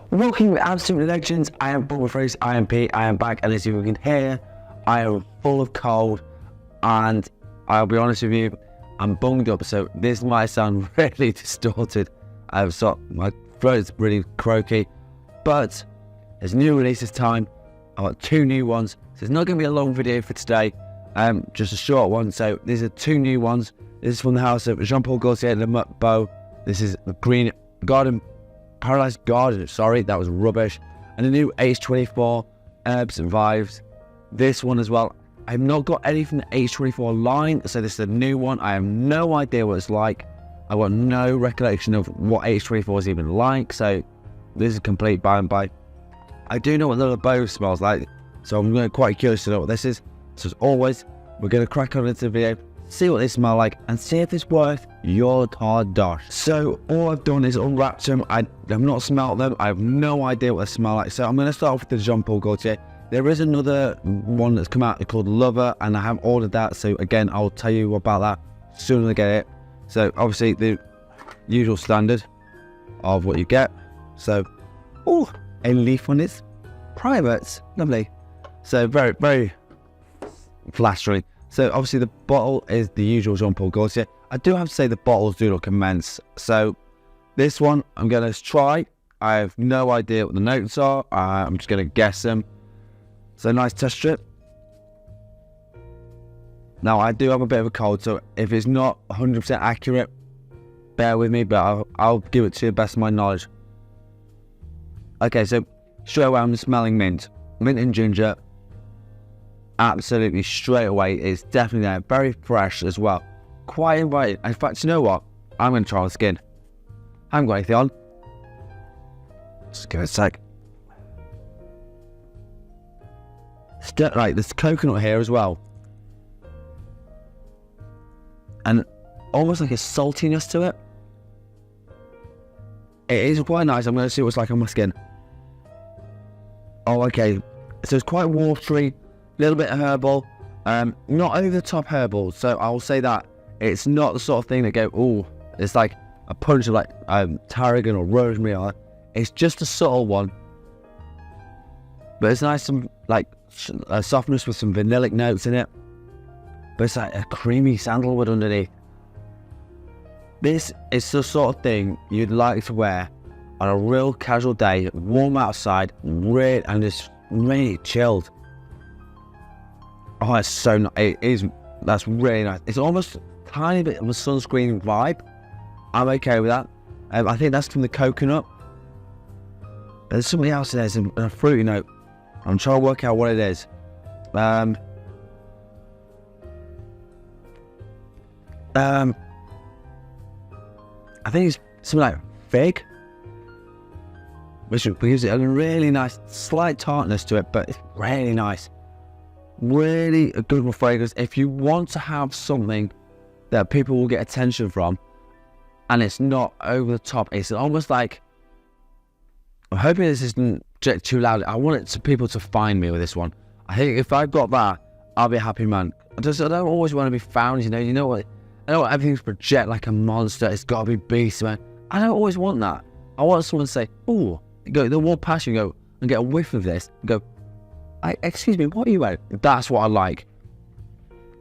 Welcome to Absolute Legends. I am Paul Gaultier, I am Pete, I am back, and as you can hear, I am full of cold, and I'll be honest with you, I'm bunged up, so this might sound really distorted. My throat's really croaky, but there's new releases time. I've got 2 new ones, so it's not going to be a long video for today, just a short one. So these are 2 new ones. This is from the house of Paul Gaultier, Le Beau. This is the Green Garden, Paradise Garden, sorry, that was rubbish. And the new H24 Herbes Vives. This one as well. I've not got any from the H24 line, so this is a new one. I have no idea what it's like. I've got no recollection of what H24 is even like, so this is complete by and by. I do know what Le Beau smells like, so I'm quite curious to know what this is. So as always, we're going to crack on into the video, see what they smell like, and see if it's worth your hard dosh. So all I've done is unwrapped them. I have not smelt them. I have no idea what they smell like. So I'm going to start off with the Paul Gaultier. There is another one that's come out called Lover, and I have ordered that. So again, I'll tell you about that as soon as I get it. So obviously the usual standard of what you get. So, oh, a leaf on this. Private, lovely. So very, very flattering. So obviously the bottle is the usual Paul Gaultier. I do have to say the bottles do look immense. So this one I'm going to try. I have no idea what the notes are. I'm just going to guess them. So nice test strip. Now I do have a bit of a cold, so if it's not 100% accurate, bear with me, but I'll give it to the best of my knowledge. Okay, so straight away I'm smelling mint. Mint and ginger. Absolutely straight away, it's definitely there. Very fresh as well. Quite inviting. In fact, you know what? I'm going to try the skin. I haven't got anything on. Just give it a sec. Right, there's coconut here as well. And almost like a saltiness to it. It is quite nice. I'm going to see what it's like on my skin. Oh, okay. So it's quite watery. Little bit herbal, not over the top herbal, so I'll say that it's not the sort of thing that go, oh, it's like a punch of like tarragon or rosemary. It's just a subtle one, but it's nice, some like a softness with some vanillic notes in it, but it's like a creamy sandalwood underneath. This is the sort of thing you'd like to wear on a real casual day, warm outside, and it's really chilled. Oh, it's so nice. It is. That's really nice. It's almost a tiny bit of a sunscreen vibe. I'm okay with that. I think that's from the coconut. There's something else in there. There's a fruity note. I'm trying to work out what it is. I think it's something like fig, which gives it a really nice, slight tartness to it, but it's really nice. Really a good fragrance. If you want to have something that people will get attention from, and it's not over the top, it's almost like, I'm hoping this isn't too loud. I want it to people to find me with this one. I think if I've got that, I'll be a happy man. I don't always want to be found, you know what, I know everything's project like a monster, it's got to be beast, man. I don't always want that. I want someone to say, oh, they'll walk past you and go and get a whiff of this and go, excuse me, what are you wearing? That's what I like.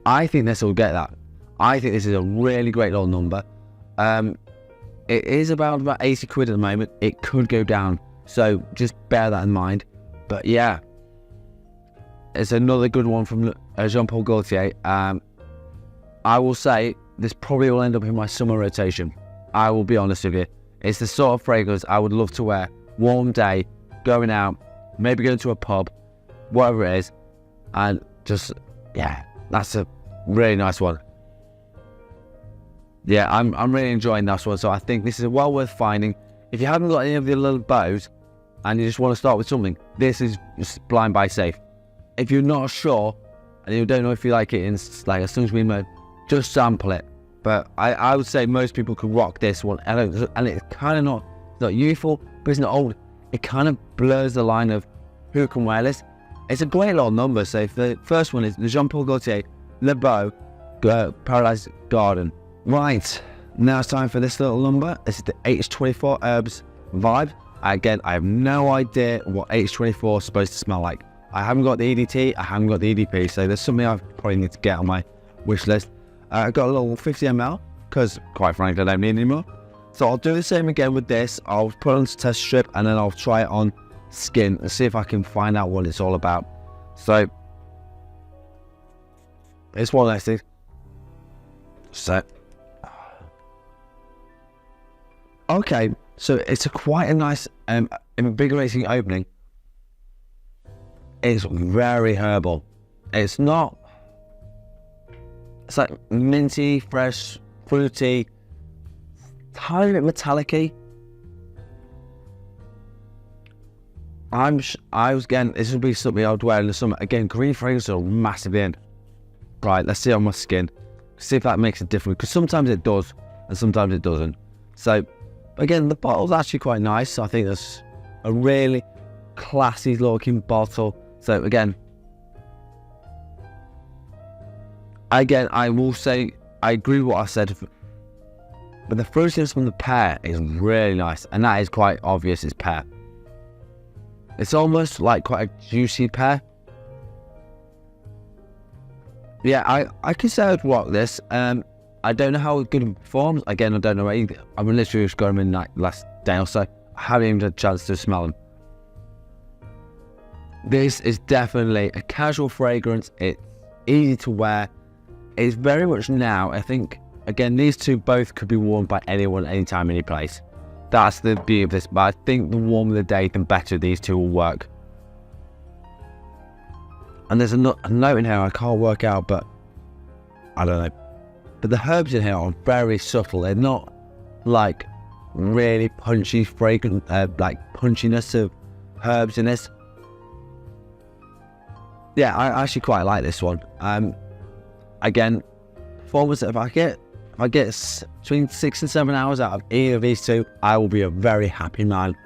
I think this will get that. I think this is a really great little number. It is about 80 quid at the moment. It could go down, so just bear that in mind. But yeah, it's another good one from Paul Gaultier. I will say this probably will end up in my summer rotation. I will be honest with you. It's the sort of fragrance I would love to wear. Warm day, going out, maybe going to a pub, whatever it is, and just, yeah, that's a really nice one. Yeah, I'm really enjoying this one, so I think this is well worth finding. If you haven't got any of the little bows and you just want to start with something, this is just blind buy safe. If you're not sure and you don't know if you like it in like a sunscreen mode, just sample it. But I would say most people could rock this one, and it's kind of not youthful, but it's not old. It kind of blurs the line of who can wear this. It's a great little number. So if the first one is the Paul Gaultier Le Beau Paradise Garden. Right, Now it's time for this little number. This is the H24 Herbes Vives. Again, I have no idea what H24 is supposed to smell like. I haven't got the EDT, I haven't got the EDP, so there's something I probably need to get on my wish list. I got a little 50 ml, because quite frankly I don't need any more. So I'll do the same again with this. I'll put it on test strip and then I'll try it on skin and see if I can find out what it's all about. So, it's one of those things. So, okay, so it's quite a nice, invigorating opening. It's very herbal. It's not, it's like minty, fresh, fruity, tiny bit metallic-y. I was again, this would be something I would wear in the summer. Again, green fragrances are massively in. Right, let's see it on my skin. See if that makes a difference, because sometimes it does, and sometimes it doesn't. So, again, the bottle's actually quite nice. I think that's a really classy looking bottle. So again, I will say, I agree with what I said, but the fruitiness from the pear is really nice, and that is quite obvious, it's pear. It's almost like quite a juicy pear. Yeah, I can say I'd rock this. I don't know how good it performs. Again, I don't know either. I've literally just got them in like last day or so. I haven't even had a chance to smell them. This is definitely a casual fragrance. It's easy to wear. It's very much now, I think, again, these two both could be worn by anyone, anytime, any place. That's the beauty of this, but I think the warmer the day, the better these two will work. And there's a note in here I can't work out, but I don't know. But the herbs in here are very subtle. They're not like really punchy, fragrant, like punchiness of herbs in this. Yeah, I actually quite like this one. Again, performance, if I get between 6 and 7 hours out of either of these two, I will be a very happy man.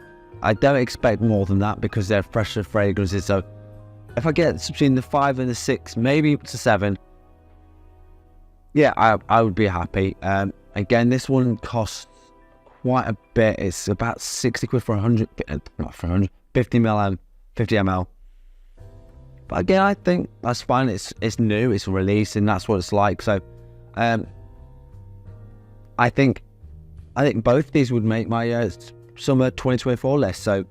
I don't expect more than that because they're fresher fragrances. So if I get between the 5 and the 6, maybe up to 7, yeah, I would be happy. Again, this one costs quite a bit. It's about 60 quid for 100, not for 100, 50 ml. But again, I think that's fine. It's new, it's released, and that's what it's like. So, I think both these would make my summer 2024 list. So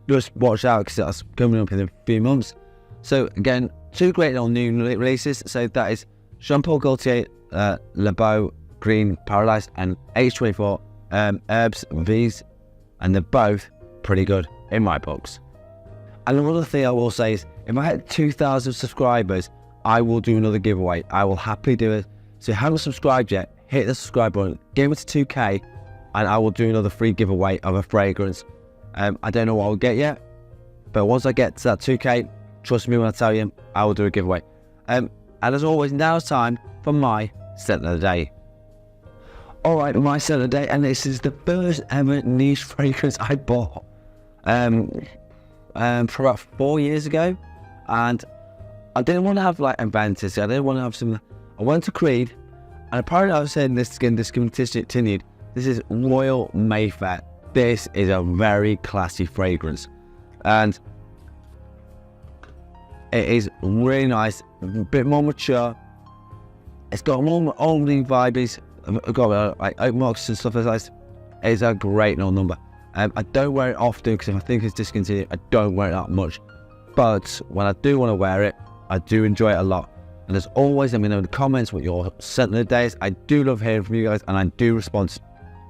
just watch out because that's coming up in a few months. So again, two great little new releases. So that is Paul Gaultier Le Beau Green Paradise and H24 Herbes Vives, and they're both pretty good in my books. And another thing I will say is, if I hit 2,000 subscribers, I will do another giveaway. I will happily do it. So if you haven't subscribed yet, hit the subscribe button, give it to 2K, and I will do another free giveaway of a fragrance. I don't know what I'll get yet, but once I get to that 2K, trust me when I tell you, I will do a giveaway. And as always, now it's time for my scent of the day. Alright, my scent of the day, and this is the first ever niche fragrance I bought for about 4 years ago. And I didn't want to have like Inventors, I didn't want to have some. I went to Creed, and apparently I was saying this skin discontinued. This is Royal Mayfair. This is a very classy fragrance, and it is really nice, a bit more mature. It's got more oldy vibes. I've got like oak marks and stuff like that. It's a great little number. I don't wear it often because if I think it's discontinued, I don't wear it that much. But when I do want to wear it, I do enjoy it a lot. And as always, let me know in the comments what your scent of the day is. I do love hearing from you guys, and I do respond to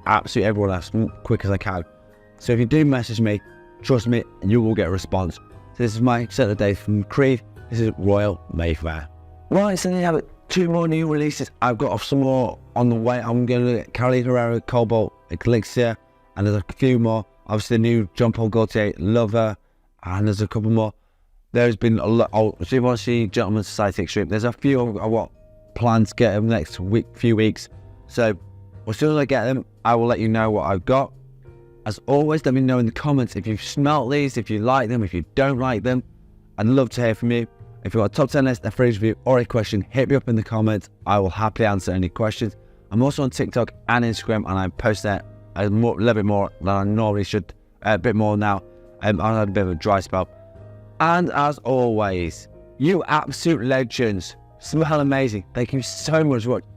absolutely everyone as quick as I can. So if you do message me, trust me, you will get a response. So this is my scent of the day from Creed. This is Royal Mayfair. Right, so then you have 2 more new releases. I've got some more on the way. I'm going to get Carolina Herrera Cobalt Elixir, and there's a few more. Obviously, the new Paul Gaultier Lover, and there's a couple more. There's been a lot. Oh, so you want to see Gentleman's Society Extreme? There's a few I want planned to get them next few weeks. So as soon as I get them, I will let you know what I've got. As always, let me know in the comments if you've smelt these, if you like them, if you don't like them. I'd love to hear from you. If you've got a top 10 list, a phrase review, or a question, hit me up in the comments. I will happily answer any questions. I'm also on TikTok and Instagram, and I post there a little bit more than I normally should, a bit more now. I had a bit of a dry spell. And as always, you absolute legends, smell amazing. Thank you so much for watching.